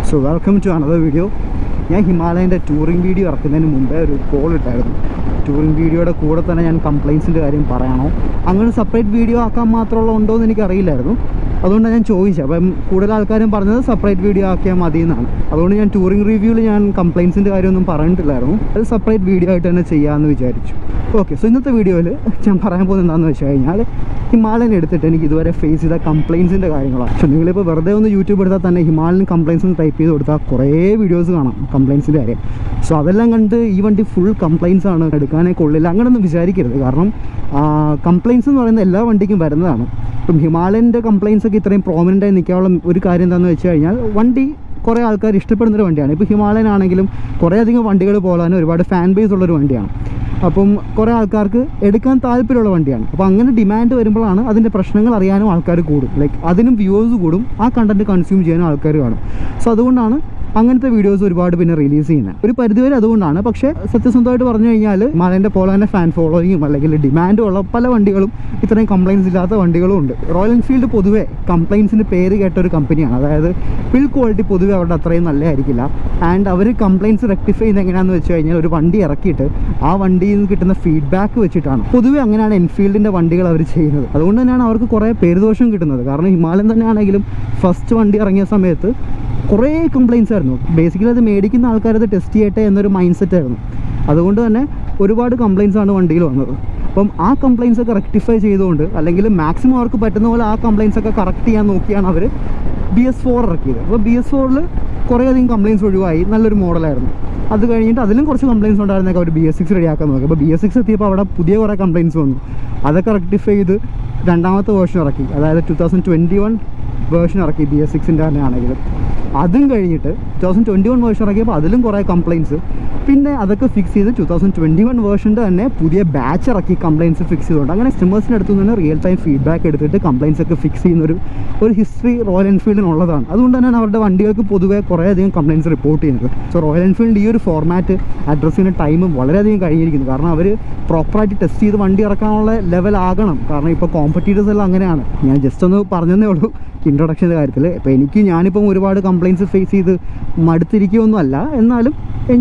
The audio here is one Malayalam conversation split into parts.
So welcome to another video. ഞാൻ ഹിമാലയൻ്റെ ടൂറിംഗ് വീഡിയോ ഇറക്കുന്നതിന് മുമ്പേ ഒരു കോൾ ഇട്ടായിരുന്നു. ടൂറിംഗ് വീഡിയോയുടെ കൂടെ തന്നെ ഞാൻ കംപ്ലയിൻസിൻ്റെ കാര്യം പറയണോ, അങ്ങനെ സെപ്പറേറ്റ് വീഡിയോ ആക്കാൻ മാത്രമുള്ള ഉണ്ടോ എന്ന് എനിക്കറിയില്ലായിരുന്നു. അതുകൊണ്ടാണ് ഞാൻ ചോദിച്ചത്. അപ്പം കൂടുതൽ ആൾക്കാരും പറഞ്ഞത് സെപ്പറേറ്റ് വീഡിയോ ആക്കിയാൽ മതി എന്നാണ്. അതുകൊണ്ട് ഞാൻ ടൂറിംഗ് റിവ്യൂവിൽ ഞാൻ കംപ്ലയിൻസിൻ്റെ കാര്യമൊന്നും പറഞ്ഞിട്ടില്ലായിരുന്നു. അത് സെപ്പറേറ്റ് വീഡിയോ ആയിട്ട് തന്നെ ചെയ്യാമെന്ന് വിചാരിച്ചു. ഓക്കെ, സോ ഇന്നത്തെ വീഡിയോയിൽ ഞാൻ പറയാൻ പോകുന്നത് എന്താണെന്ന് വെച്ച് കഴിഞ്ഞാൽ ഹിമാലയൻ എടുത്തിട്ട് എനിക്ക് ഇതുവരെ ഫേസ് ചെയ്ത കംപ്ലയിൻസിൻ്റെ കാര്യങ്ങളാണ്. പക്ഷേ നിങ്ങളിപ്പോൾ വെറുതെ ഒന്ന് യൂട്യൂബ് എടുത്താൽ തന്നെ ഹിമാലയൻ കംപ്ലയിൻസ് എന്ന് ടൈപ്പ് ചെയ്ത് കൊടുത്താൽ കുറേ വീഡിയോസ് കാണാം കംപ്ലയിൻസിൻ്റെ കാര്യം. സോ അതെല്ലാം കണ്ട് ഈ വണ്ടി ഫുൾ കംപ്ലയിൻസ് ആണ്, എടുക്കാനേ കൊള്ളില്ല അങ്ങനെയൊന്നും വിചാരിക്കരുത്. കാരണം കംപ്ലയിൻസ് എന്ന് പറയുന്നത് എല്ലാ വണ്ടിക്കും വരുന്നതാണ്. ഇപ്പം ഹിമാലയൻ്റെ കംപ്ലയിൻസ് ഒക്കെ ഇത്രയും പ്രോമിനൻ്റായി നിൽക്കാനുള്ള ഒരു കാര്യം എന്താണെന്ന് വെച്ച് കഴിഞ്ഞാൽ വണ്ടി കുറേ ആൾക്കാർ ഇഷ്ടപ്പെടുന്നൊരു വണ്ടിയാണ്. ഇപ്പോൾ ഹിമാലയൻ ആണെങ്കിലും കുറേയധികം വണ്ടികൾ പോലെ തന്നെ ഒരുപാട് ഫാൻ ബേസ് ഉള്ളൊരു വണ്ടിയാണ്. അപ്പം കുറേ ആൾക്കാർക്ക് എടുക്കാൻ താല്പര്യമുള്ള വണ്ടിയാണ്. അപ്പോൾ അങ്ങനെ ഡിമാൻഡ് വരുമ്പോഴാണ് അതിൻ്റെ പ്രശ്നങ്ങൾ അറിയാനും ആൾക്കാർ കൂടും. ലൈക്ക് അതിനും വ്യൂവേഴ്സ് കൂടും, ആ കണ്ടൻറ്റ് കൺസ്യൂം ചെയ്യാനും ആൾക്കാർ കാണും. സോ അതുകൊണ്ടാണ് അങ്ങനത്തെ വീഡിയോസ് ഒരുപാട് പിന്നെ റിലീസ് ചെയ്യുന്നത്. ഒരു പരിധിവരെ അതുകൊണ്ടാണ്. പക്ഷേ സത്യസന്ധമായിട്ട് പറഞ്ഞു കഴിഞ്ഞാൽ ഹിമാലയൻ്റെ പോലെ തന്നെ ഫാൻ ഫോളോയിങ്ങും അല്ലെങ്കിൽ ഡിമാൻഡും ഉള്ള പല വണ്ടികളും ഇത്രയും കംപ്ലയിൻസ് ഇല്ലാത്ത വണ്ടികളും ഉണ്ട്. റോയൽ എൻഫീൽഡ് പൊതുവേ കംപ്ലയിൻസിന് പേര് കേട്ട ഒരു കമ്പനിയാണ്. അതായത് ബിൽഡ് ക്വാളിറ്റി പൊതുവേ അവരുടെ അത്രയും നല്ലതായിരിക്കില്ല. ആൻഡ് അവർ കംപ്ലയിൻസ് റെക്ടിഫൈ ചെയ്യുന്നത് എങ്ങനെയാണെന്ന് വെച്ച് കഴിഞ്ഞാൽ ഒരു വണ്ടി ഇറക്കിയിട്ട് ആ വണ്ടിയിൽ നിന്ന് കിട്ടുന്ന ഫീഡ്ബാക്ക് വെച്ചിട്ടാണ്. പൊതുവേ അങ്ങനെയാണ് എൻഫീൽഡിൻ്റെ വണ്ടികൾ അവർ ചെയ്യുന്നത്. അതുകൊണ്ട് തന്നെയാണ് അവർക്ക് കുറേ പേരുദോഷം കിട്ടുന്നത്. കാരണം ഹിമാലയൻ തന്നെ ആണെങ്കിലും ഫസ്റ്റ് വണ്ടി ഇറങ്ങിയ സമയത്ത് കുറേ കംപ്ലയിൻസ് ആയിരുന്നു. ബേസിക്കലി അത് മേടിക്കുന്ന ആൾക്കാരത് ടെസ്റ്റ് ചെയ്യട്ടെ എന്നൊരു മൈൻഡ് സെറ്റ് ആയിരുന്നു. അതുകൊണ്ട് തന്നെ ഒരുപാട് കംപ്ലയിൻസ് ആണ് വണ്ടിയിൽ വന്നത്. അപ്പം ആ കംപ്ലയിൻസ് ഒക്കെ റെക്ടിഫൈ ചെയ്തുകൊണ്ട് അല്ലെങ്കിൽ മാക്സിമം അവർക്ക് പറ്റുന്ന പോലെ ആ കംപ്ലയിൻസ് ഒക്കെ കറക്റ്റ് ചെയ്യാൻ നോക്കിയാണ് അവർ BS4 ഇറക്കിയത്. അപ്പോൾ BS4ൽ കുറേയധികം കംപ്ലയിൻസ് ഒഴിവായി, നല്ലൊരു മോഡലായിരുന്നു. അത് കഴിഞ്ഞിട്ട് അതിലും കുറച്ച് കംപ്ലയിൻസ് ഉണ്ടായിരുന്നൊക്കെ അവർ BS6 റെഡിയാക്കാൻ നോക്കി. അപ്പോൾ BS6 എത്തിയപ്പോൾ അവിടെ പുതിയ കുറേ കംപ്ലയിൻസ് വന്നു. അതൊക്കെ റെക്ടിഫൈ ചെയ്ത് രണ്ടാമത്തെ വേർഷൻ ഇറക്കി. അതായത് 2021 വേർഷൻ ഇറക്കി BS6ൻ്റെ തന്നെ ആണെങ്കിലും. അതും കഴിഞ്ഞിട്ട് 2021 വേർഷൻ ഇറക്കിയപ്പോൾ അതിലും കുറേ കംപ്ലയിൻസ്. പിന്നെ അതൊക്കെ ഫിക്സ് ചെയ്ത് 2021 വേർഷൻ്റെ തന്നെ പുതിയ ബാച്ച് ഇറക്കി കംപ്ലയിൻസ് ഫിക്സ് ചെയ്തുകൊണ്ട് അങ്ങനെ കസ്റ്റമേഴ്സിൻ്റെ അടുത്തു നിന്ന് റിയൽ ടൈം ഫീഡ്ബാക്ക് എടുത്തിട്ട് കംപ്ലയിൻസ് ഒക്കെ ഫിക്സ് ചെയ്യുന്നൊരു ഹിസ്റ്ററി റോയൽ എൻഫീൽഡിനുള്ളതാണ്. അതുകൊണ്ട് തന്നെയാണ് അവരുടെ വണ്ടികൾക്ക് പൊതുവേ കുറേയധികം കംപ്ലയിൻസ് റിപ്പോർട്ട് ചെയ്യുന്നത്. സോ റോയൽ എൻഫീൽഡ് ഈ ഒരു ഫോർമാറ്റ് അഡ്രസ് ചെയ്യുന്ന ടൈമും വളരെയധികം കഴിഞ്ഞിരിക്കുന്നു. കാരണം അവർ പ്രോപ്പറായിട്ട് ടെസ്റ്റ് ചെയ്ത് വണ്ടി ഇറക്കാനുള്ള ലെവലാകണം. കാരണം ഇപ്പോൾ കോമ്പറ്റീറ്റേഴ്സ് എല്ലാം അങ്ങനെയാണ്. ഞാൻ ജസ്റ്റ് ഒന്ന് പറഞ്ഞതേ ഉള്ളൂ ഇൻട്രൊഡക്ഷൻ്റെ കാര്യത്തിൽ. ഇപ്പോൾ ഞാനിപ്പം ഒരുപാട് കംപ്ലയിൻസ് ഫേസ് ചെയ്ത് മടുത്തിരിക്കുകയൊന്നുമല്ല, എന്നാലും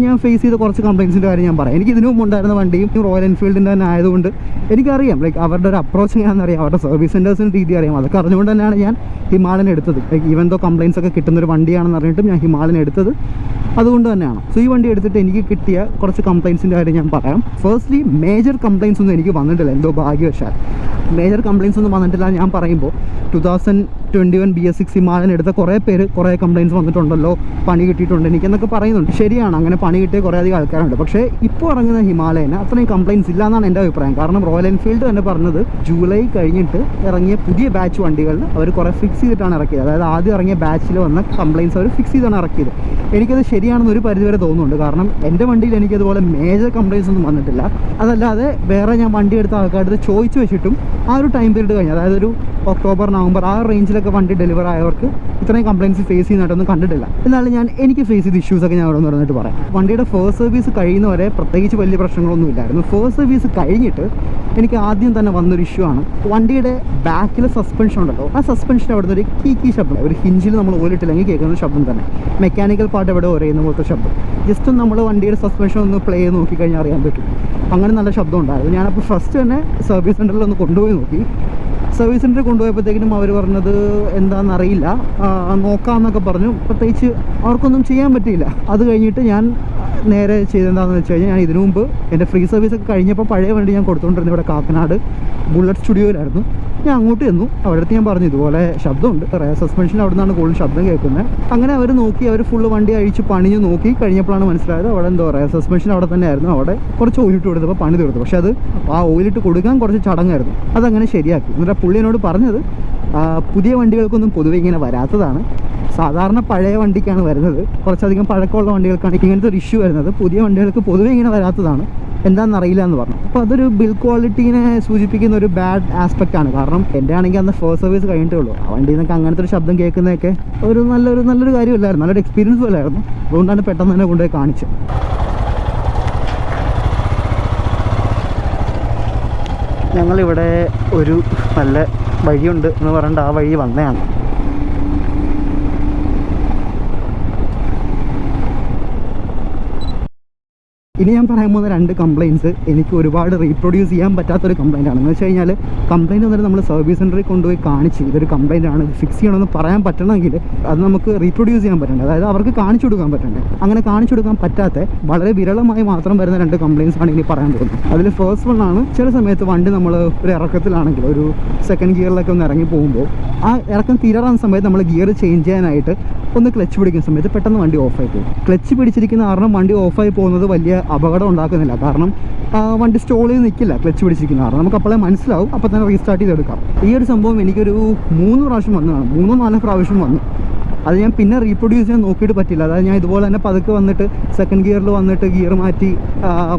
ഞാൻ ഫേസ് ചെയ്ത കുറച്ച് കംപ്ലയിൻസിൻ്റെ കാര്യം ഞാൻ പറയാം. എനിക്ക് ഇതിനു മുമ്പ് ഉണ്ടായിരുന്ന വണ്ടിയും റോയൽ എൻഫീൽഡിൻ്റെ തന്നെ ആയതുകൊണ്ട് എനിക്കറിയാം ലൈക്ക് അവരുടെ ഒരു അപ്രോച്ച് എങ്ങനെയാണെന്നറിയാം, അവരുടെ സർവീസ് സെൻറ്റേഴ്സിൻ്റെ രീതി അറിയാം. അതൊക്കെ അറിഞ്ഞുകൊണ്ട് തന്നെയാണ് ഞാൻ ഹിമാലയൻ എടുത്തത്. ലൈക്ക് ഈവൻ ദോ കംപ്ലയിൻസ് ഒക്കെ കിട്ടുന്നൊരു വണ്ടിയാണെന്ന് അറിഞ്ഞിട്ടും ഞാൻ ഹിമാലയൻ എടുത്തത് അതുകൊണ്ട് തന്നെയാണ്. സോ ഈ വണ്ടി എടുത്തിട്ട് എനിക്ക് കിട്ടിയ കുറച്ച് കംപ്ലയിൻസിൻ്റെ കാര്യം ഞാൻ പറയാം. ഫസ്റ്റ്ലി മേജർ കംപ്ലയിൻസ് ഒന്നും എനിക്ക് വന്നിട്ടില്ല, എന്തോ ഭാഗ്യവശാൽ മേജർ കംപ്ലയിൻസ് ഒന്നും വന്നിട്ടില്ല. ഞാൻ പറയുമ്പോൾ 2021 BS6 ഹിമാലയൻ എടുത്ത കുറേ പേര് കുറേ കംപ്ലയിൻസ് വന്നിട്ടുണ്ടല്ലോ, പണി കിട്ടിയിട്ടുണ്ട് എനിക്കെന്നൊക്കെ പറയുന്നുണ്ട്. ശരിയാണ്, അങ്ങനെ പണി കിട്ടിയ കുറേ അധികം ആൾക്കാരുണ്ട്. പക്ഷേ ഇപ്പോൾ ഇറങ്ങുന്ന ഹിമാലയന് അത്രയും കംപ്ലയിൻസ് ഇല്ല എന്നാണ് എൻ്റെ അഭിപ്രായം. കാരണം റോയൽ എൻഫീൽഡ് തന്നെ പറഞ്ഞത് ജൂലൈ കഴിഞ്ഞിട്ട് ഇറങ്ങിയ പുതിയ ബാച്ച് വണ്ടികളിൽ അവർ കുറേ ഫിക്സ് ചെയ്തിട്ടാണ് ഇറക്കിയത്. അതായത് ആദ്യം ഇറങ്ങിയ ബാച്ചിൽ വന്ന കംപ്ലയിൻസ് അവർ ഫിക്സ് ചെയ്താണ് ഇറക്കിയത്. എനിക്കത് ശരിയാണെന്ന് ഒരു പരിധിവരെ തോന്നുന്നുണ്ട്. കാരണം എൻ്റെ വണ്ടിയിൽ എനിക്കതുപോലെ മേജർ കംപ്ലയിൻസ് ഒന്നും വന്നിട്ടില്ല. അതല്ലാതെ വേറെ ഞാൻ വണ്ടി എടുത്ത ആൾക്കാരുടെ ചോദിച്ചു വെച്ചിട്ടും ആ ഒരു ടൈം പീരീഡ് കഴിഞ്ഞ്, അതായത് ഒരു ഒക്ടോബർ നവംബർ ആ റേഞ്ചിലൊക്കെ വണ്ടി ഡെലിവർ ആയവർക്ക് ഇത്രയും കംപ്ലയിൻസ് ഫേസ് ചെയ്യുന്നതായിട്ടൊന്നും കണ്ടിട്ടില്ല. എന്നാലും എനിക്ക് ഫേസ് ചെയ്ത ഇഷ്യൂസൊക്കെ ഞാൻ അവിടെ പറഞ്ഞിട്ട് പറയാം. വണ്ടിയുടെ ഫസ്റ്റ് സർവീസ് കഴിയുന്നവരെ പ്രത്യേകിച്ച് വലിയ പ്രശ്നങ്ങളൊന്നും ഇല്ലായിരുന്നു. ഫസ്റ്റ് സർവീസ് കഴിഞ്ഞിട്ട് എനിക്ക് ആദ്യം തന്നെ വന്നൊരു ഇഷ്യൂ ആണ് വണ്ടിയുടെ ബാക്കിലെ സസ്പെൻഷൻ ഉണ്ടല്ലോ, ആ സസ്പെൻഷൻ അവിടെ നിന്ന് ഒരു കീ ശബ്ദം, ഒരു ഹിഞ്ചിൽ നമ്മൾ ഓലിട്ടില്ലെങ്കിൽ കേൾക്കുന്ന ശബ്ദം തന്നെ, മെക്കാനിക്കൽ പാർട്ട് എവിടെ ഒരയുന്ന പോലത്തെ ശബ്ദം. ജസ്റ്റ് നമ്മൾ വണ്ടിയുടെ സസ്പെൻഷൻ ഒന്ന് പ്ലേ ചെയ്ത് നോക്കിക്കഴിഞ്ഞാൽ അറിയാൻ പറ്റും. അങ്ങനെ നല്ല ശബ്ദം ഉണ്ടായിരുന്നു. ഞാനപ്പോൾ ഫസ്റ്റ് തന്നെ സർവീസ് സെൻറ്ററിൽ ഒന്ന് കൊണ്ടുപോയി നോക്കി. സർവീസ് സെൻറ്ററിൽ കൊണ്ടുപോയപ്പോഴത്തേക്കിനും അവർ പറഞ്ഞത് എന്താണെന്നറിയില്ല, നോക്കാമെന്നൊക്കെ പറഞ്ഞു. പ്രത്യേകിച്ച് അവർക്കൊന്നും ചെയ്യാൻ പറ്റിയില്ല. അത് കഴിഞ്ഞിട്ട് ഞാൻ നേരെ ചെയ്തെന്താണെന്ന് വെച്ച് കഴിഞ്ഞാൽ ഞാൻ ഇതിനു മുമ്പ് എൻ്റെ ഫ്രീ സർവീസൊക്കെ കഴിഞ്ഞപ്പോൾ പഴയ വണ്ടി ഞാൻ കൊടുത്തുകൊണ്ടിരുന്നത് ഇവിടെ കാക്കനാട് ബുള്ളറ്റ് സ്റ്റുഡിയോയിലായിരുന്നു. ഞാൻ അങ്ങോട്ട് ചെന്നു. അവിടെ അടുത്ത് ഞാൻ പറഞ്ഞു ഇതുപോലെ ശബ്ദമുണ്ട്, റയർ സസ്പെൻഷൻ അവിടെ നിന്നാണ് കൂടുതൽ ശബ്ദം കേൾക്കുന്നത്. അങ്ങനെ അവർ നോക്കി, അവർ ഫുള്ള് വണ്ടി അഴിച്ച് പണിഞ്ഞ് നോക്കി കഴിഞ്ഞപ്പോഴാണ് മനസ്സിലായത് അവിടെ എന്തോ റയർ സസ്പെൻഷൻ അവിടെ തന്നെ ആയിരുന്നു. അവിടെ കുറച്ച് ഓയിലിട്ട് കൊടുത്തപ്പോൾ പണി തീർത്തു. പക്ഷേ അത് ആ ഓയിലിട്ട് കൊടുക്കാൻ കുറച്ച് ചടങ്ങായിരുന്നു. അതങ്ങനെ ശരിയാക്കി. എന്നിട്ട് പുള്ളി എന്നോട് പറഞ്ഞത് പുതിയ വണ്ടികൾക്കൊന്നും പൊതുവെ ഇങ്ങനെ വരാത്തതാണ്, സാധാരണ പഴയ വണ്ടിക്കാണ് വരുന്നത്, കുറച്ചധികം പഴക്കമുള്ള വണ്ടികൾക്കാണ് ഇങ്ങനത്തെ ഒരു ഇഷ്യൂ വരുന്നത്, പുതിയ വണ്ടികൾക്ക് പൊതുവെ ഇങ്ങനെ വരാത്തതാണ്, എന്താണെന്നറിയില്ല എന്ന് പറഞ്ഞു. അപ്പോൾ അതൊരു ബിൽഡ് ക്വാളിറ്റീനെ സൂചിപ്പിക്കുന്ന ഒരു ബാഡ് ആസ്പെക്റ്റ് ആണ്. കാരണം എൻ്റെ ആണെങ്കിൽ അന്ന് ഫസ്റ്റ് സർവീസ് കഴിഞ്ഞിട്ടേ ഉള്ളൂ. ആ വണ്ടിയിൽ നിന്നൊക്കെ അങ്ങനത്തെ ഒരു ശബ്ദം കേൾക്കുന്നതൊക്കെ നല്ലൊരു കാര്യമല്ലായിരുന്നു, നല്ലൊരു എക്സ്പീരിയൻസും അല്ലായിരുന്നു. അതുകൊണ്ടാണ് പെട്ടെന്ന് തന്നെ കൊണ്ടുപോയി കാണിച്ചത്. ഞങ്ങളിവിടെ ഒരു നല്ല വഴിയുണ്ട് എന്ന് പറഞ്ഞിട്ട് ആ വഴി വന്നതാണ്. ഇനി ഞാൻ പറയാൻ പോകുന്ന 2 കംപ്ലയിൻറ്റ്സ് എനിക്ക് ഒരുപാട് റീപ്രൊഡ്യൂസ് ചെയ്യാൻ പറ്റാത്തൊരു കംപ്ലയിൻ്റ് ആണ്. എന്ന് വെച്ച് കഴിഞ്ഞാൽ കംപ്ലയിൻറ്റ് വന്നിട്ട് നമ്മൾ സർവീസ് സെൻറ്ററിൽ കൊണ്ടുപോയി കാണിച്ച് ഇതൊരു കംപ്ലയിൻ്റ് ആണ്, ഇത് ഫിക്സ് ചെയ്യണമെന്ന് പറയാൻ പറ്റണമെങ്കിൽ അത് നമുക്ക് റീപ്രൊഡ്യൂസ് ചെയ്യാൻ പറ്റണ്ടേ, അതായത് അവർക്ക് കാണിച്ചു കൊടുക്കാൻ പറ്റണ്ടേ. അങ്ങനെ കാണിച്ചു കൊടുക്കാൻ പറ്റാത്ത വളരെ വിരളമായി മാത്രം വരുന്ന 2 കംപ്ലയിൻറ്റ്സ് ആണ് ഇനി പറയാൻ പോകുന്നത്. അതിൽ ഫസ്റ്റ് വൺ ആണ്, ചില സമയത്ത് വണ്ടി നമ്മൾ ഒരു ഇറക്കത്തിലാണെങ്കിൽ ഒരു സെക്കൻഡ് ഗിയറിലൊക്കെ ഒന്ന് ഇറങ്ങി പോകുമ്പോൾ ആ ഇറക്കം തീരാറാകുന്ന സമയത്ത് നമ്മൾ ഗിയർ ചേഞ്ച് ചെയ്യാനായിട്ട് ഒന്ന് ക്ലച്ച് പിടിക്കുന്ന സമയത്ത് പെട്ടെന്ന് വണ്ടി ഓഫായി പോകും. ക്ലച്ച് പിടിച്ചിരിക്കുന്ന കാരണം വണ്ടി ഓഫായി പോകുന്നത് വലിയ അപകടം ഉണ്ടാക്കുന്നില്ല, കാരണം വണ്ടി സ്റ്റോൾ ചെയ്ത് നിൽക്കില്ല. ക്ലച്ച് പിടിച്ചിരിക്കുന്ന കാരണം നമുക്ക് അപ്പോഴേ മനസ്സിലാവും, അപ്പോൾ തന്നെ റീസ്റ്റാർട്ട് ചെയ്തെടുക്കാം. ഈ ഒരു സംഭവം എനിക്കൊരു 3 പ്രാവശ്യം വന്നതാണ്, 3-4 പ്രാവശ്യം വന്നു. അത് ഞാൻ പിന്നെ റീപ്രൊഡ്യൂസ് ചെയ്യാൻ നോക്കിയിട്ട് പറ്റില്ല. അതായത് ഞാൻ ഇതുപോലെ തന്നെ പതുക്കെ വന്നിട്ട് സെക്കൻഡ് ഗിയറിൽ വന്നിട്ട് ഗിയർ മാറ്റി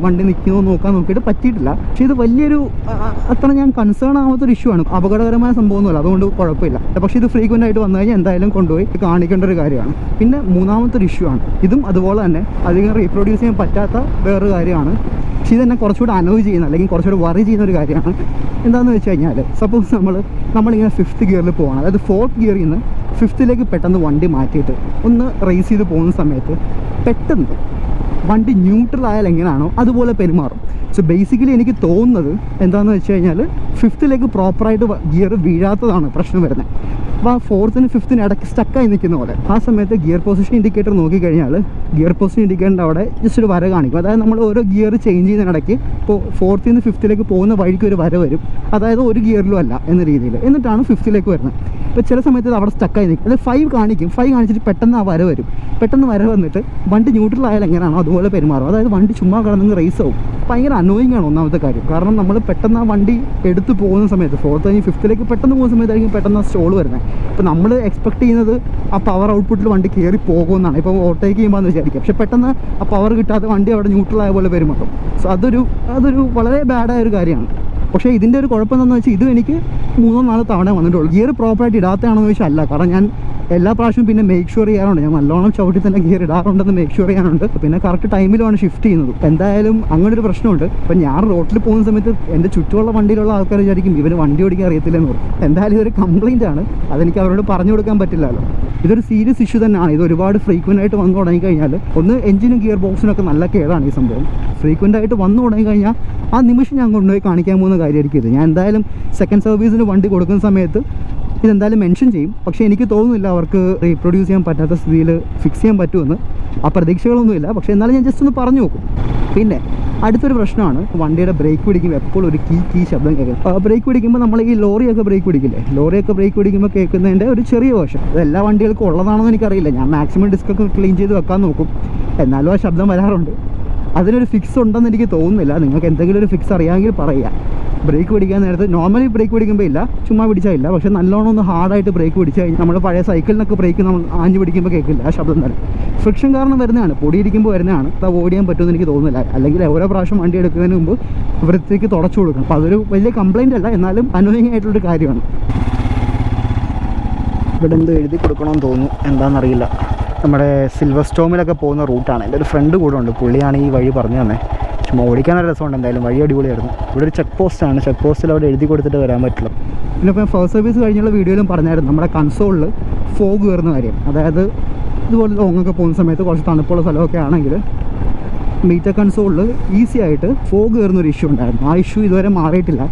വണ്ടി നിൽക്കുമോ നോക്കാൻ നോക്കിയിട്ട് പറ്റിയിട്ടില്ല. പക്ഷേ ഇത് വലിയൊരു അത്ര ഞാൻ കൺസേൺ ആവാത്തൊരു ഇഷ്യൂ ആണ്, അപകടകരമായ സംഭവമൊന്നുമല്ല, അതുകൊണ്ട് കുഴപ്പമില്ല. പക്ഷേ ഇത് ഫ്രീക്വൻ്റ് ആയിട്ട് വന്നു കഴിഞ്ഞാൽ എന്തായാലും കൊണ്ടുപോയി കാണിക്കേണ്ട ഒരു കാര്യമാണ്. പിന്നെ മൂന്നാമത്തെ ഇഷ്യൂ ആണ്, ഇതും അതുപോലെ തന്നെ അധികം റീപ്രൊഡ്യൂസ് ചെയ്യാൻ പറ്റാത്ത വേറൊരു കാര്യമാണ്. പക്ഷേ ഇതെന്നെ കുറച്ചുകൂടി അനോയ് ചെയ്യുന്ന അല്ലെങ്കിൽ കുറച്ചുകൂടി വറി ചെയ്യുന്ന ഒരു കാര്യമാണ്. എന്താണെന്ന് വെച്ച് കഴിഞ്ഞാൽ സപ്പോസ് നമ്മളിങ്ങനെ 5th ഗിയറിൽ പോകണം, അതായത് 4th ഗിയറിൽ നിന്ന് 5th പെട്ടെന്ന് വണ്ടി മാറ്റിയിട്ട് ഒന്ന് റേസ് ചെയ്ത് പോകുന്ന സമയത്ത് പെട്ടെന്ന് വണ്ടി ന്യൂട്രൽ ആയാൽ എങ്ങനെയാണോ അതുപോലെ പെരുമാറും. സോ ബേസിക്കലി എനിക്ക് തോന്നുന്നത് എന്താണെന്ന് വെച്ച് കഴിഞ്ഞാൽ 5th പ്രോപ്പറായിട്ട് ഗിയർ വീഴാത്തതാണ് പ്രശ്നം വരുന്നത്. അപ്പോൾ 4th-നും 5th-നും ഇടയ്ക്ക് സ്റ്റക്കായി നിൽക്കുന്ന പോലെ ആ സമയത്ത് ഗിയർ പൊസിഷൻ ഇൻഡിക്കേറ്റർ നോക്കിക്കഴിഞ്ഞാൽ ഗിയർ പൊസിഷൻ ഇൻഡിക്കേറ്ററിൻ്റെ അവിടെ ജസ്റ്റ് ഒരു വര കാണിക്കും. അതായത് നമ്മൾ ഓരോ ഗിയർ ചേഞ്ച് ചെയ്യുന്നതിനിടയ്ക്ക് ഇപ്പോൾ 4th-ന്ന് 5th പോകുന്ന വഴിക്ക് ഒരു വര വരും, അതായത് ഒരു ഗിയറിലും അല്ല എന്ന രീതിയിൽ, എന്നിട്ടാണ് 5th വരുന്നത്. ഇപ്പോൾ ചില സമയത്ത് അവിടെ സ്റ്റക്കായി നിൽക്കും, അത് 5 കാണിക്കും, 5 കാണിച്ചിട്ട് പെട്ടെന്ന് ആ വര വരും. പെട്ടെന്ന് വര വന്നിട്ട് വണ്ടി ന്യൂട്രൽ ആയാൽ എങ്ങനെയാണോ അതുപോലെ പെരുമാറും, അതായത് വണ്ടി ചുമ്മാ കിടന്ന് റേസ് ആവും. ഭയങ്കര അനോയിങ് ആണ് ഒന്നാമത്തെ കാര്യം. കാരണം നമ്മൾ പെട്ടെന്ന് ആ വണ്ടി എടുത്ത് പോകുന്ന സമയത്ത് 4th കഴിഞ്ഞ് 5th പെട്ടെന്ന് പോകുന്ന സമയത്തായിരിക്കും പെട്ടെന്ന് ആ സ്റ്റോൾ വരുന്നത്. ഇപ്പോൾ നമ്മൾ എക്സ്പെക്ട് ചെയ്യുന്നത് ആ പവർ ഔട്ട്പുട്ടിൽ വണ്ടി കയറി പോകുമെന്നാണ്, ഇപ്പോൾ ഓവർടേക്ക് ചെയ്യുമ്പോൾ എന്ന് വിചാരിക്കും. പക്ഷേ പെട്ടെന്ന് ആ പവർ കിട്ടാതെ വണ്ടി അവിടെ ന്യൂട്രൽ ആയ പോലെ പെരുമാറും. സോ അതൊരു വളരെ ബാഡായ ഒരു കാര്യമാണ്. പക്ഷേ ഇതിൻ്റെ ഒരു കുഴപ്പം എന്താണെന്ന് വെച്ചാൽ ഇത് എനിക്ക് 3-4 തവണ വന്നിട്ടുള്ളൂ. ഗിയർ പ്രോപ്പറായിട്ട് ഇടാത്തതാണെന്ന് ചോദിച്ചാൽ അല്ല, കാരണം ഞാൻ എല്ലാ പ്രാവശ്യവും പിന്നെ മേക്ക് ഷുവർ ചെയ്യാറുണ്ട്, ഞാൻ നല്ലോണം ചവിട്ടി തന്നെ ഗിയർ ഇടാറുണ്ടെന്ന് മേക്ക് ഷുവർ ചെയ്യാറുണ്ട്. പിന്നെ കറക്റ്റ് ടൈമിലാണ് ഷിഫ്റ്റ് ചെയ്യുന്നത്. എന്തായാലും അങ്ങനെ ഒരു പ്രശ്നമുണ്ട്. ഇപ്പം ഞാൻ റോട്ടിൽ പോകുന്ന സമയത്ത് എൻ്റെ ചുറ്റുമുള്ള വണ്ടിയിലുള്ള ആൾക്കാർ വിചാരിക്കും ഇവന് വണ്ടി ഓടിക്കാൻ അറിയത്തില്ലെന്ന് പറയും. എന്തായാലും ഇതൊരു കംപ്ലയിൻ്റ് ആണ്, അതെനിക്ക് അവരോട് പറഞ്ഞു കൊടുക്കാൻ പറ്റില്ലല്ലോ. ഇതൊരു സീരിയസ് ഇഷ്യൂ തന്നെയാണ്. ഇത് ഒരുപാട് ഫ്രീക്വൻ്റ് ആയിട്ട് വന്നു തുടങ്ങിക്കഴിഞ്ഞാൽ ഒന്ന് എഞ്ചിനും ഗിയർ ബോക്സിനൊക്കെ നല്ല കേടാണ് ഈ സംഭവം. ഫ്രീക്വൻ്റ് ആയിട്ട് വന്നു തുടങ്ങിക്കഴിഞ്ഞാൽ ആ നിമിഷം ഞാൻ കൊണ്ടുപോയി കാണിക്കാൻ പോകുന്ന കാര്യമായിരിക്കും ഇത്. ഞാൻ എന്തായാലും സെക്കൻഡ് സർവീസിന് വണ്ടി കൊടുക്കുന്ന സമയത്ത് ഇതെന്തായാലും മെൻഷൻ ചെയ്യും. പക്ഷേ എനിക്ക് തോന്നുന്നില്ല അവർക്ക് റീപ്രൊഡ്യൂസ് ചെയ്യാൻ പറ്റാത്ത സ്ഥിതിയിൽ ഫിക്സ് ചെയ്യാൻ പറ്റുമെന്ന്. ആ പ്രതീക്ഷകളൊന്നുമില്ല, പക്ഷേ എന്നാലും ഞാൻ ജസ്റ്റ് ഒന്ന് പറഞ്ഞു നോക്കും. പിന്നെ അടുത്തൊരു പ്രശ്നമാണ് വണ്ടിയുടെ ബ്രേക്ക് പിടിക്കുമ്പോൾ എപ്പോഴും ഒരു കീ ശബ്ദം കേൾക്കും. ബ്രേക്ക് പിടിക്കുമ്പോൾ നമ്മൾ ഈ ലോറിയൊക്കെ ബ്രേക്ക് പിടിക്കുമ്പോൾ കേൾക്കുന്നതിൻ്റെ ഒരു ചെറിയ വേർഷൻ. അത് എല്ലാ വണ്ടികൾക്കും ഉള്ളതാണെന്ന് എനിക്കറിയില്ല. ഞാൻ മാക്സിമം ഡിസ്കൊക്കെ ക്ലീൻ ചെയ്ത് വെക്കാൻ നോക്കും, എന്നാലും ആ ശബ്ദം വരാറുണ്ട്. അതിനൊരു ഫിക്സ് ഉണ്ടെന്ന് എനിക്ക് തോന്നുന്നില്ല. നിങ്ങൾക്ക് എന്തെങ്കിലും ഒരു ഫിക്സ് അറിയാമെങ്കിൽ പറയുക. ബ്രേക്ക് പിടിക്കാൻ നേരത്ത് നോർമലി ബ്രേക്ക് പിടിക്കുമ്പോൾ ഇല്ല, ചുമ്മാ പിടിച്ചാൽ ഇല്ല. പക്ഷേ നല്ലോണം ഒന്ന് ഹാർഡായിട്ട് ബ്രേക്ക് പിടിച്ച് കഴിഞ്ഞാൽ നമ്മൾ പഴയ സൈക്കിളിനൊക്കെ ബ്രേക്ക് നമ്മൾ ആഞ്ഞു പിടിക്കുമ്പോൾ കേൾക്കില്ല ആ ശബ്ദം തന്നെ. ഫ്രിക്ഷൻ കാരണം വരുന്നതാണ്, പൊടിയിരിക്കുമ്പോൾ വരുന്നതാണ്. അത് അവോയ്ഡ് ചെയ്യാൻ പറ്റുമെന്ന് എനിക്ക് തോന്നുന്നില്ല. അല്ലെങ്കിൽ ഓരോ പ്രാവശ്യം വണ്ടി എടുക്കുന്നതിന് മുമ്പ് വൃത്തിക്ക് തുടച്ചു കൊടുക്കണം. അപ്പോൾ അതൊരു വലിയ കംപ്ലയിൻ്റ് അല്ല, എന്നാലും അനോയിങ് ആയിട്ടുള്ളൊരു കാര്യമാണ്. ഇവിടെ എന്ത് എഴുതി കൊടുക്കണമെന്ന് തോന്നുന്നു, എന്താണെന്നറിയില്ല. നമ്മുടെ സിൽവർ സ്റ്റോമിലൊക്കെ പോകുന്ന റൂട്ടാണ്. എൻ്റെ ഒരു ഫ്രണ്ട് കൂടെ ഉണ്ട്, പുള്ളിയാണ് ഈ വഴി പറഞ്ഞു തന്നെ. ചുമ്മാ ഓടിക്കാനൊരു രസമുണ്ട്, എന്തായാലും വഴി അടിപൊളിയായിരുന്നു. ഇവിടെ ഒരു ചെക്ക് പോസ്റ്റാണ്, ചെക്ക് പോസ്റ്റിൽ അവിടെ എഴുതി കൊടുത്തിട്ട് വരാൻ പറ്റില്ല. പിന്നെ ഇപ്പോൾ ഫസ്റ്റ് സർവീസ് കഴിഞ്ഞുള്ള വീഡിയോയിലും പറഞ്ഞായിരുന്നു നമ്മുടെ കൺസോളിൽ ഫോഗ് കയറുന്ന കാര്യം. അതായത് ഇതുപോലെ ലോങ്ങൊക്കെ പോകുന്ന സമയത്ത് കുറച്ച് തണുപ്പുള്ള സ്ഥലമൊക്കെ ആണെങ്കിൽ മീറ്റർ കൺസോളിൽ ഈസി ആയിട്ട് ഫോഗ് കയറുന്നൊരു ഇഷ്യൂ ഉണ്ടായിരുന്നു. ആ ഇഷ്യൂ ഇതുവരെ മാറിയിട്ടില്ല.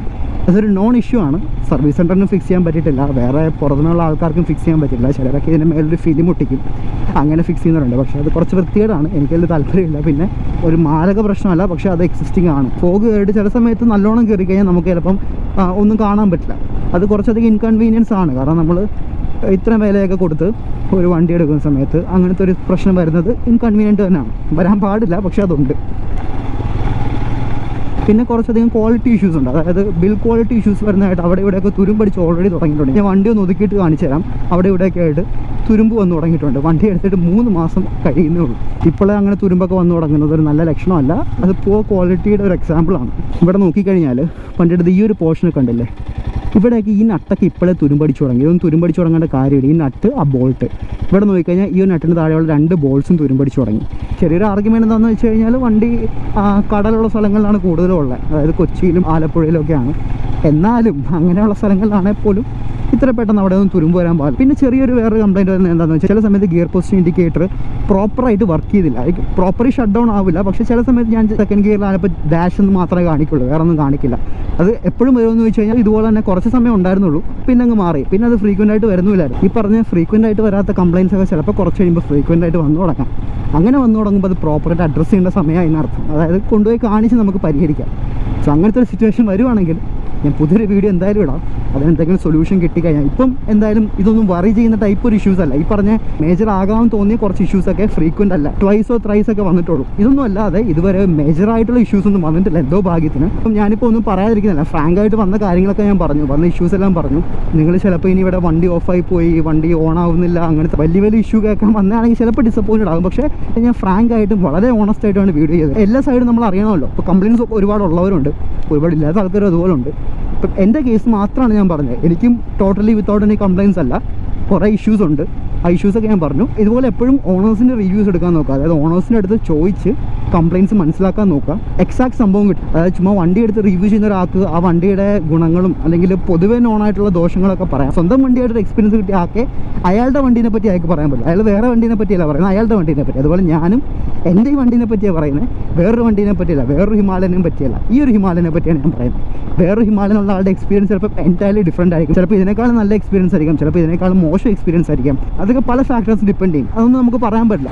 അതൊരു നോൺ ഇഷ്യൂ ആണ്. സർവീസ് സെൻറ്ററിന് ഫിക്സ് ചെയ്യാൻ പറ്റിയിട്ടില്ല, വേറെ പുറത്തുനിന്നുള്ള ആൾക്കാർക്കും ഫിക്സ് ചെയ്യാൻ പറ്റില്ല. ചിലരൊക്കെ ഇതിൻ്റെ മേലൊരു ഫിലിം ഒട്ടിക്കും, അങ്ങനെ ഫിക്സ് ചെയ്യുന്നവരുണ്ട്. പക്ഷേ അത് കുറച്ച് വൃത്തികേടാണ്, എനിക്കതിൽ താല്പര്യമില്ല. പിന്നെ ഒരു മാരക പ്രശ്നമല്ല, പക്ഷേ അത് എക്സിസ്റ്റിംഗ് ആണ്. ഫോഗ് കയറിയിട്ട് ചില സമയത്ത് നല്ലോണം കയറി കഴിഞ്ഞാൽ നമുക്ക് ചിലപ്പം ഒന്നും കാണാൻ പറ്റില്ല. അത് കുറച്ചധികം ഇൻകൺവീനിയൻസ് ആണ്. കാരണം നമ്മൾ ഇത്ര വിലയൊക്കെ കൊടുത്ത് ഒരു വണ്ടി എടുക്കുന്ന സമയത്ത് അങ്ങനത്തെ ഒരു പ്രശ്നം വരുന്നത് ഇൻകൺവീനിയൻറ്റ് തന്നെയാണ്. വരാൻ പാടില്ല, പക്ഷേ അതുണ്ട്. പിന്നെ കുറച്ചധികം ക്വാളിറ്റി ഇഷ്യൂസ് ഉണ്ട്. അതായത് ബിൽ ക്വാളിറ്റി ഇഷ്യൂസ് വരുന്നതായിട്ട് അവിടെ ഇവിടെയൊക്കെ തുരുമ്പടിച്ച് ഓൾറെഡി തുടങ്ങിയിട്ടുണ്ട്. ഞാൻ വണ്ടി ഒന്ന് ഒതുക്കിയിട്ട് കാണിച്ചു തരാം. അവിടെ ഇവിടെയൊക്കെ ആയിട്ട് തുരുമ്പ് വന്ന് തുടങ്ങിയിട്ടുണ്ട്. വണ്ടി എടുത്തിട്ട് 3 മാസം കഴിയുന്നേ ഉള്ളൂ. ഇപ്പോഴേ അങ്ങനെ തുരുമ്പൊക്കെ വന്ന് തുടങ്ങുന്നത് ഒരു നല്ല ലക്ഷണമല്ല. അത് പോ ക്വാളിറ്റിയുടെ ഒരു എക്സാമ്പിളാണ്. ഇവിടെ നോക്കിക്കഴിഞ്ഞാൽ വണ്ടിയുടെ ഈ ഒരു പോർഷനൊക്കെ ഉണ്ടല്ലേ, ഇവിടെയൊക്കെ ഈ നട്ടൊക്കെ ഇപ്പോഴേ തുരുമ്പടിച്ചു തുടങ്ങി. ഇതൊന്നും തുരുമ്പടിച്ചു തുടങ്ങേണ്ട കാര്യമില്ല. ഈ നട്ട് ആ ബോൾട്ട് ഇവിടെ നോക്കിക്കഴിഞ്ഞാൽ ഈ ഒരു നട്ടിന് താഴെയുള്ള 2 ബോൾസും തുരുമ്പടിച്ചു തുടങ്ങി. ചെറിയൊരു ആർഗ്യുമെൻ്റ് എന്താണെന്ന് വെച്ച് കഴിഞ്ഞാൽ വണ്ടി കടലുള്ള സ്ഥലങ്ങളിലാണ് കൂടുതലും ഉള്ളത്, അതായത് കൊച്ചിയിലും ആലപ്പുഴയിലും ഒക്കെയാണ്. എന്നാലും അങ്ങനെയുള്ള സ്ഥലങ്ങളിലാണെങ്കിൽ പോലും ഇത്ര പെട്ടെന്ന് അവിടെ ഒന്നും തുരുമ്പ് വരാൻ പാടില്ല. പിന്നെ ചെറിയൊരു വേറൊരു കംപ്ലയിൻറ്റ് വരുന്നത് എന്താണെന്ന് വെച്ചാൽ ചില സമയത്ത് ഗിയർ പൊസിഷൻ ഇൻഡിക്കേറ്റർ പ്രോപ്പറായിട്ട് വർക്ക് ചെയ്തില്ല. പ്രോപ്പർലി ഷട്ട് ഡൗൺ ആവില്ല, പക്ഷേ ചില സമയത്ത് ഞാൻ സെക്കൻഡ് ഗിയറിലാണിപ്പോൾ ഡാഷ് എന്ന് മാത്രമേ കാണിക്കുള്ളൂ, വേറെ ഒന്നും കാണിക്കില്ല. അത് എപ്പോഴും വരുമെന്ന് വെച്ച് കഴിഞ്ഞാൽ ഇതുപോലെ തന്നെ കുറച്ച് സമയം ഉണ്ടായിരുന്നുള്ളൂ, പിന്നെ അങ്ങ് മാറി. പിന്നെ അത് ഫ്രീക്വൻ്റ് ആയിട്ട് വരുന്നില്ലായിരുന്നു. ഈ പറഞ്ഞ ഫ്രീക്വൻ്റ് ആയിട്ട് വരാത്ത കംപ്ലയിൻസ് ഒക്കെ ചിലപ്പോൾ കുറച്ച് കഴിയുമ്പോൾ ഫ്രീക്വൻ്റ് ആയിട്ട് വന്നു തുടങ്ങാം. അങ്ങനെ വന്നു തുടങ്ങുമ്പോൾ അത് പ്രോപ്പറായിട്ട് അഡ്രസ്സ് ചെയ്യേണ്ട സമയമായി എന്നർത്ഥം. അതായത് കൊണ്ടുപോയി കാണിച്ച് നമുക്ക് പരിഹരിക്കാം. സോ അങ്ങനത്തെ ഒരു സിറ്റുവേഷൻ വരുവാണെങ്കിൽ ഞാൻ പുതിയൊരു വീഡിയോ എന്തായാലും ഇടാം. അതിനെന്തെങ്കിലും സൊല്യൂഷൻ കിട്ടിക്കഴിഞ്ഞാൽ ഇപ്പം എന്തായാലും ഇതൊന്നും വറി ചെയ്യുന്ന ടൈപ്പ് ഒരു ഇഷ്യൂസ് അല്ല. ഈ പറഞ്ഞ മേജർ ആകാമെന്ന് തോന്നിയ കുറച്ച് ഇഷ്യൂസൊക്കെ ഫ്രീക്വൻ്റ് അല്ല, ട്വൈസോ ത്രൈസ് ഒക്കെ വന്നിട്ടുള്ളൂ. ഇതൊന്നും അല്ലാതെ ഇതുവരെ മേജറായിട്ടുള്ള ഇഷ്യൂസ് ഒന്നും വന്നിട്ടില്ല, എന്തോ ഭാഗ്യത്തിന്. അപ്പം ഞാനിപ്പോൾ ഒന്നും പറയാതിരിക്കുന്നില്ല, ഫ്രാങ്കായിട്ട് വന്ന കാര്യങ്ങളൊക്കെ ഞാൻ പറഞ്ഞു, വന്ന ഇഷ്യൂസ് എല്ലാം പറഞ്ഞു. നിങ്ങൾ ചിലപ്പോൾ ഇനി ഇവിടെ വണ്ടി ഓഫായി പോയി, വണ്ടി ഓൺ ആവുന്നില്ല, അങ്ങനത്തെ വലിയ വലിയ ഇഷ്യൂ കേൾക്കാൻ വന്നതാണെങ്കിൽ ചിലപ്പോൾ ഡിസപ്പോയിൻറ്റഡ് ആകും. പക്ഷേ ഞാൻ ഫ്രാങ്കായിട്ടും വളരെ ഓണസ്റ്റ് ആയിട്ടാണ് വീഡിയോ ചെയ്തത്. എല്ലാ സൈഡും നമ്മൾ അറിയണമല്ലോ. ഇപ്പോൾ കംപ്ലയിൻസ് ഒരുപാട് ഉള്ളവരുണ്ട്, ഒരുപാട് ഇല്ലാത്ത ആൾക്കാരും അതുപോലെ ഉണ്ട്. ഇപ്പം എൻ്റെ കേസ് മാത്രമാണ് ഞാൻ പറഞ്ഞത്. എനിക്കും ടോട്ടലി വിത്തൗട്ട് എനി കംപ്ലയിൻസ് അല്ല, കുറേ ഇഷ്യൂസ് ഉണ്ട്. ആ ഇഷ്യൂസൊക്കെ ഞാൻ പറഞ്ഞു. ഇതുപോലെ എപ്പോഴും ഓണേഴ്സിൻ്റെ റിവ്യൂസ് എടുക്കാൻ നോക്കുക, അതായത് ഓണേഴ്സിൻ്റെ അടുത്ത് ചോദിച്ച് കംപ്ലയിൻസ് മനസ്സിലാക്കാൻ നോക്കുക. എക്സാക്ട് സംഭവം കിട്ടും. അതായത് ചുമ്മാ വണ്ടി എടുത്ത് റിവ്യൂ ചെയ്യുന്ന ഒരാൾക്ക് ആ വണ്ടിയുടെ ഗുണങ്ങളും അല്ലെങ്കിൽ പൊതുവെ നോണായിട്ടുള്ള ദോഷങ്ങളൊക്കെ പറയാം. സ്വന്തം വണ്ടിയായിട്ടൊരു എക്സ്പീരിയൻസ് കിട്ടിയ ആൾക്ക് അയാളുടെ വണ്ടീനെ പറ്റി അയാൾക്ക് പറയാൻ പറ്റില്ല. അയാൾ വേറെ വണ്ടീനെ പറ്റിയല്ല പറയുന്നത്, അയാളുടെ വണ്ടീനെ പറ്റി. അതുപോലെ ഞാനും എൻ്റെ ഈ വണ്ടീനെ പറ്റിയാണ് പറയുന്നത്, വേറൊരു വണ്ടീനെ പറ്റിയല്ല, വേറൊരു ഹിമാലയനെ പറ്റിയല്ല, ഈ ഒരു ഹിമാലയനെ പറ്റിയാണ് ഞാൻ പറയുന്നത്. വേറൊരു ഹിമാലയനുള്ള ആളുടെ എക്സ്പീരിയൻസ് ചിലപ്പോൾ എൻറ്റയർലി ഡിഫറൻ്റ് ആയിരിക്കും. ചിലപ്പോൾ ഇതിനേക്കാളും നല്ല എക്സ്പീരിയൻസ് ആയിരിക്കും, ചിലപ്പോൾ ഇതിനേക്കാളും മോശം എക്സ്പീരിയൻസ് ആയിരിക്കും. അതൊക്കെ പല ഫാക്ടേഴ്സ് ഡിപ്പെൻഡ് ചെയ്യും, അതൊന്നും നമുക്ക് പറയാൻ പറ്റില്ല.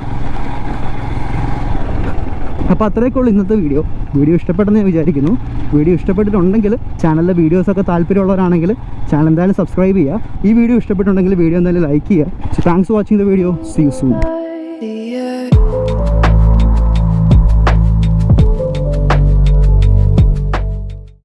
അപ്പോൾ അത്രയൊക്കെ ഉള്ളൂ ഇന്നത്തെ വീഡിയോ. ഇഷ്ടപ്പെട്ടെന്ന് ഞാൻ വിചാരിക്കുന്നു. വീഡിയോ ഇഷ്ടപ്പെട്ടിട്ടുണ്ടെങ്കിൽ ചാനലിലെ വീഡിയോസൊക്കെ താല്പര്യമുള്ളവരാണെങ്കിൽ ചാനൽ എന്തായാലും സബ്സ്ക്രൈബ് ചെയ്യുക. ഈ വീഡിയോ ഇഷ്ടപ്പെട്ടുണ്ടെങ്കിൽ വീഡിയോ എന്തായാലും ലൈക്ക് ചെയ്യുക. So thanks for watching the video. See you soon.